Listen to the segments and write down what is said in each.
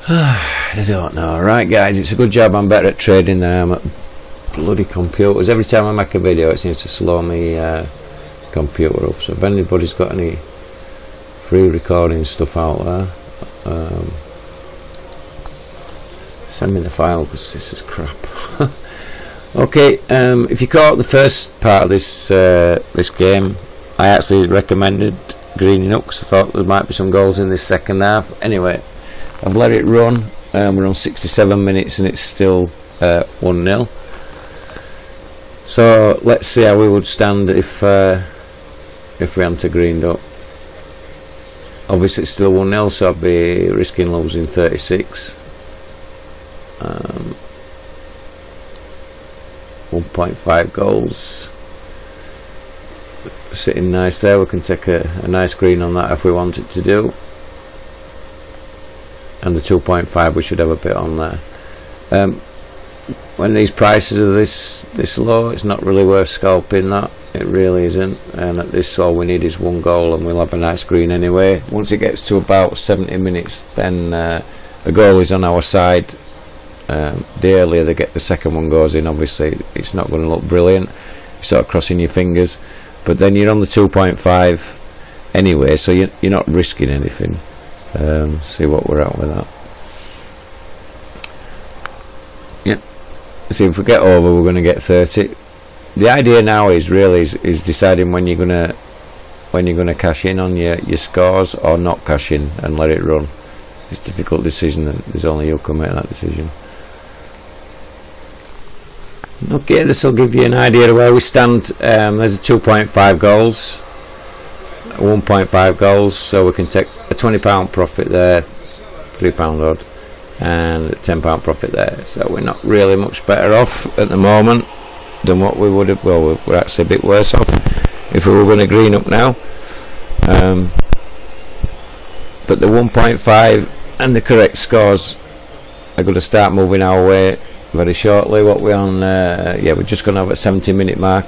I don't know. Right guys, it's a good job I'm better at trading than I am at bloody computers. Every time I make a video it seems to slow me computer up, so if anybody's got any free recording stuff out there, send me the file because this is crap. Okay, if you caught the first part of this this game, I actually recommended greening up because I thought there might be some goals in this second half. Anyway, I've let it run. We're on 67 minutes and it's still 1-0. So let's see how we would stand if we hadn't greened up. Obviously it's still 1-0, so I'd be risking losing 36. 1.5 goals. Sitting nice there. We can take a nice green on that if we want it to do. And the 2.5 we should have a bit on there. When these prices are this low, it's not really worth scalping that. It really isn't. And at this, all we need is 1 goal and we'll have a nice green anyway. Once it gets to about 70 minutes, then the goal is on our side. The earlier the second one goes in, obviously it's not going to look brilliant. You're sort of crossing your fingers, but then you're on the 2.5 anyway, so you're not risking anything. See what we're at with that. Yeah. See, if we get over, we're going to get 30. The idea now is really is deciding when you're gonna cash in on your scores or not cash in and let it run. It's a difficult decision, and there's only you can make that decision. Okay, this will give you an idea of where we stand. There's a 2.5 goals, 1.5 goals, so we can take a £20 profit there, £3 odd, and a £10 profit there. So we're not really much better off at the moment than what we would have. Well, we're actually a bit worse off if we were going to green up now. But the 1.5 and the correct scores are going to start moving our way very shortly. What we're on, yeah, we're just going to have a 70-minute mark.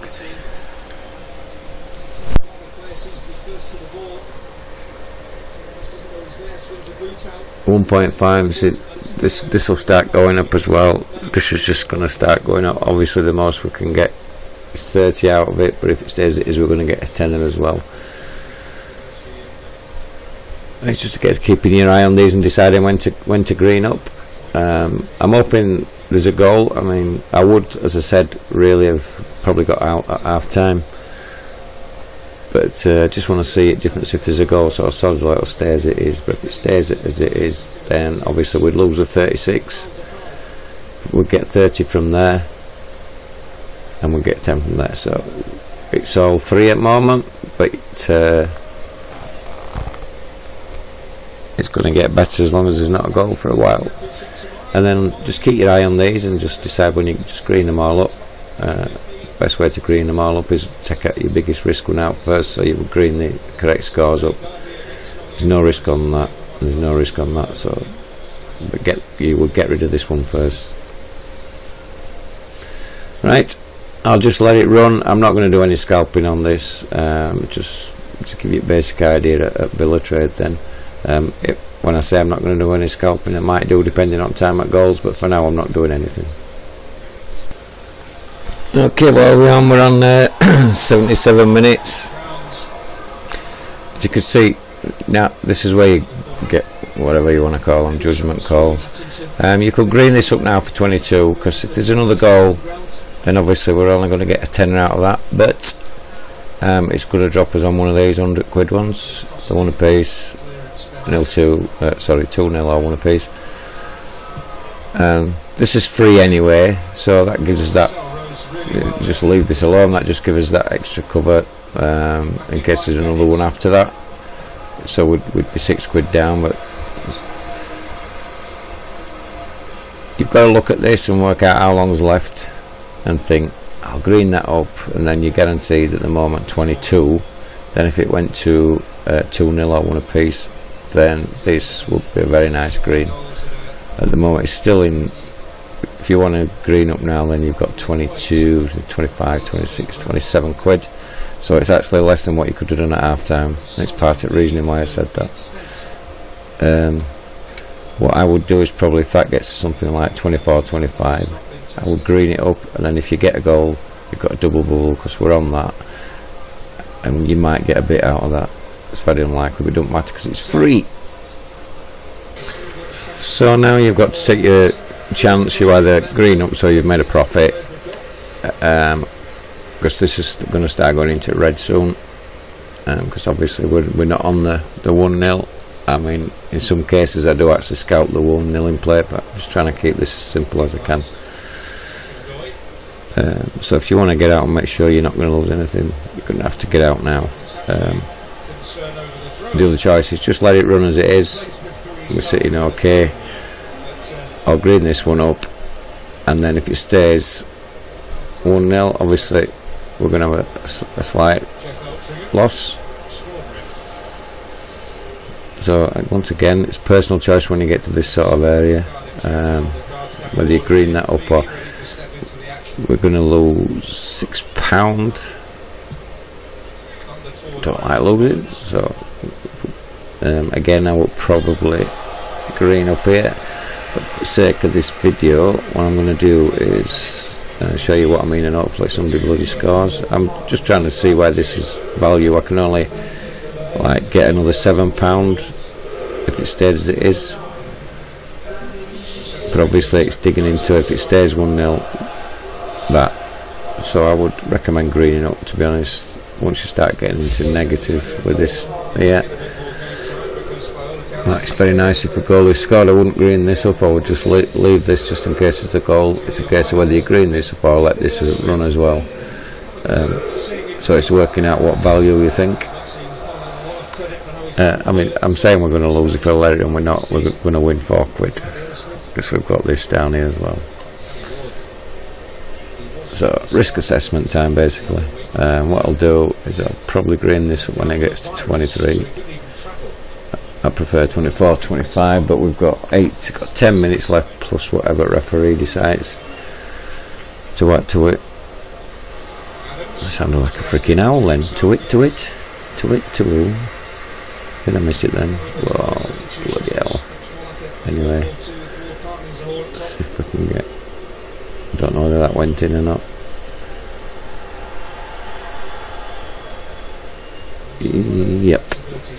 1.5. See, this will start going up as well. This is just going to start going up. Obviously, the most we can get is 30 out of it, but if it stays as it is, we're going to get a tenner as well. It's just a case of keeping your eye on these and deciding when to green up. I'm hoping there's a goal. I mean, I would, as I said, really have probably got out at half time, but just want to see a difference if there's a goal. So odds are it'll stay as it is, but if it stays as it is, then obviously we'd lose a 36. We'd get 30 from there, and we'll get 10 from there. So it's all free at the moment, but it's going to get better as long as there's not a goal for a while. And then just keep your eye on these and just decide when you just green them all up. Best way to green them all up is take out your biggest risk one out first, so you would green the correct scores up. There's no risk on that, there's no risk on that, so you would get rid of this one first. Right, I'll just let it run. I'm not going to do any scalping on this, just to give you a basic idea at Villa Trade then. When I say I'm not going to do any scalping, I might do depending on time at goals, but for now I'm not doing anything. Okay, well we're on 77 minutes. As you can see, now this is where you get whatever you want to call them, judgment calls. You could green this up now for 22, because if there's another goal, then obviously we're only going to get a tenner out of that, but it's going to drop us on one of these 100 quid ones, the one a piece. 2-0 or one apiece. This is free anyway, so that gives us that. Just leave this alone. That just gives us that extra cover in case there's another one after that. So we'd be 6 quid down. But you've got to look at this and work out how long's left, and think, I'll green that up, and then you're guaranteed at the moment 22. Then if it went to 2-0 or one apiece, then this would be a very nice green. At the moment it's still in. If you want to green up now, then you've got 22, 25, 26, 27 quid, so it's actually less than what you could have done at half time. It's part of the reasoning why I said that. what I would do is probably, if that gets to something like 24-25, I would green it up, and then if you get a goal, you've got a double bubble because we're on that, and you might get a bit out of that. It's very unlikely, but it don't matter because it's free. So now you've got to take your chance. You either green up so you've made a profit, because this is going to start going into red soon, because obviously we're not on the 1-0. I mean, in some cases I do actually scalp the 1-0 in play, but I'm just trying to keep this as simple as I can. So if you want to get out and make sure you're not going to lose anything, you're going to have to get out now. The other choice is just let it run as it is. We're sitting okay. I'll green this one up, and then if it stays 1-0, obviously we're going to have a slight loss. So once again, it's personal choice when you get to this sort of area, whether you green that up or. We're going to lose £6. Don't like losing, so again I will probably green up here, but for the sake of this video what I'm going to do is show you what I mean, and hopefully somebody bloody scores. I'm just trying to see why this is value. I can only like get another £7 if it stays as it is, but obviously it's digging into, if it stays 1-0, that. So I would recommend greening up, to be honest, once you start getting into negative with this here. It's very nice if a goal is scored. I wouldn't green this up, I would just leave this just in case it's a goal. It's a case of whether you green this up or let this run as well. So it's working out what value you think. I mean, I'm saying we're going to lose if I let it, and we're not. We're going to win £4 because we've got this down here as well. So risk assessment time basically. What I'll do is I'll probably green this up when it gets to 23. I prefer 24-25, but we've got 10 minutes left plus whatever referee decides to add to it. I sounded like a freaking owl then. To it. Did I miss it then? Whoa, bloody hell. Anyway, let's see if I can get. I don't know whether that went in or not. Yep,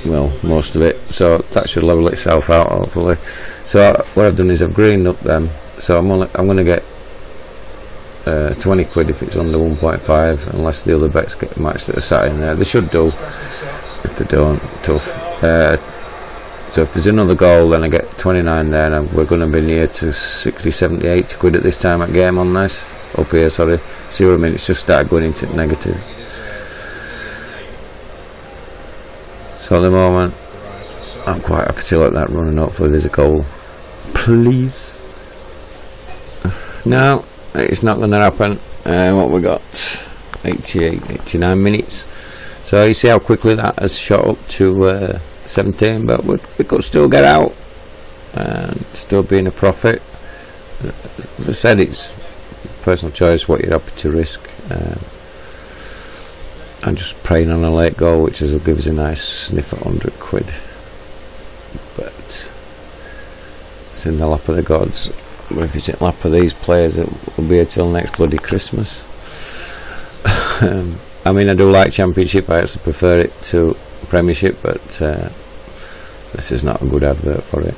well, most of it. So that should level itself out hopefully. So what I've done is I've greened up them. So I'm going to get £20 if it's under 1.5, unless the other bets get matched that are sat in there. They should do. If they don't, tough. So if there's another goal, then I get 29 there, and we're going to be near to 60, 70, 80 quid at this time at game on this. Up here, sorry. See what I mean? It's just started going into negative. So at the moment, I'm quite happy to let that run, and hopefully there's a goal. Please. No, it's not going to happen. What we got? 88, 89 minutes. So you see how quickly that has shot up to 17, but we could still get out and still be in a profit. As I said, it's personal choice what you're happy to risk. I'm just praying on a late goal, which will give us a nice sniff at £100, but it's in the lap of the gods. But if it's in the lap of these players, it will be here till next bloody Christmas. I mean, I do like Championship, I actually prefer it to Premiership, but this is not a good advert for it.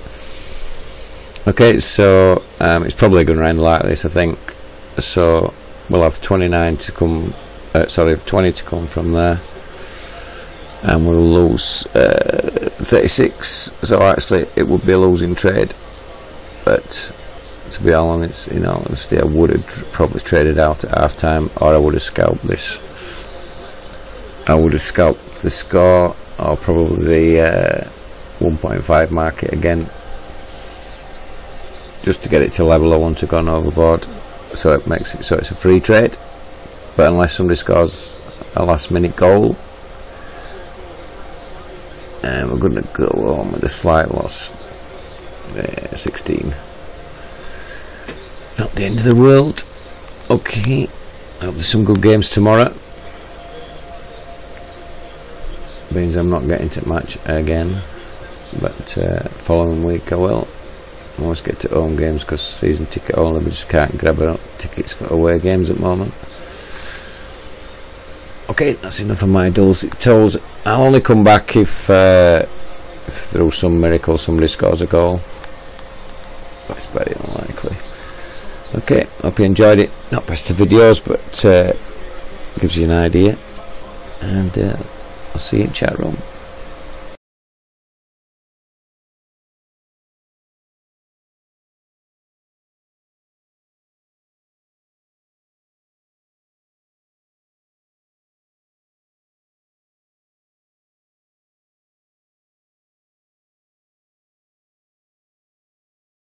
Okay, so it's probably going to end like this, I think. So we'll have 29 to come, 20 to come from there, and we'll lose 36. So actually, it would be a losing trade, but to be honest, I would have probably traded out at half time, or I would have scalped this. I would have scalped the score, or probably the 1.5 market again, just to get it to level I want to go overboard, so it makes it so it's a free trade. But unless somebody scores a last minute goal, and we're going to go on with a slight loss. 16. Not the end of the world. Okay, I hope there's some good games tomorrow. Means I'm not getting to match again, but following week I will. I always get to home games because season ticket only, we just can't grab tickets for away games at the moment. Okay, that's enough of my dulcet tones. I'll only come back if through some miracle somebody scores a goal, but it's very unlikely. Okay, hope you enjoyed it. Not best of videos, but gives you an idea, and I'll see you in chat room.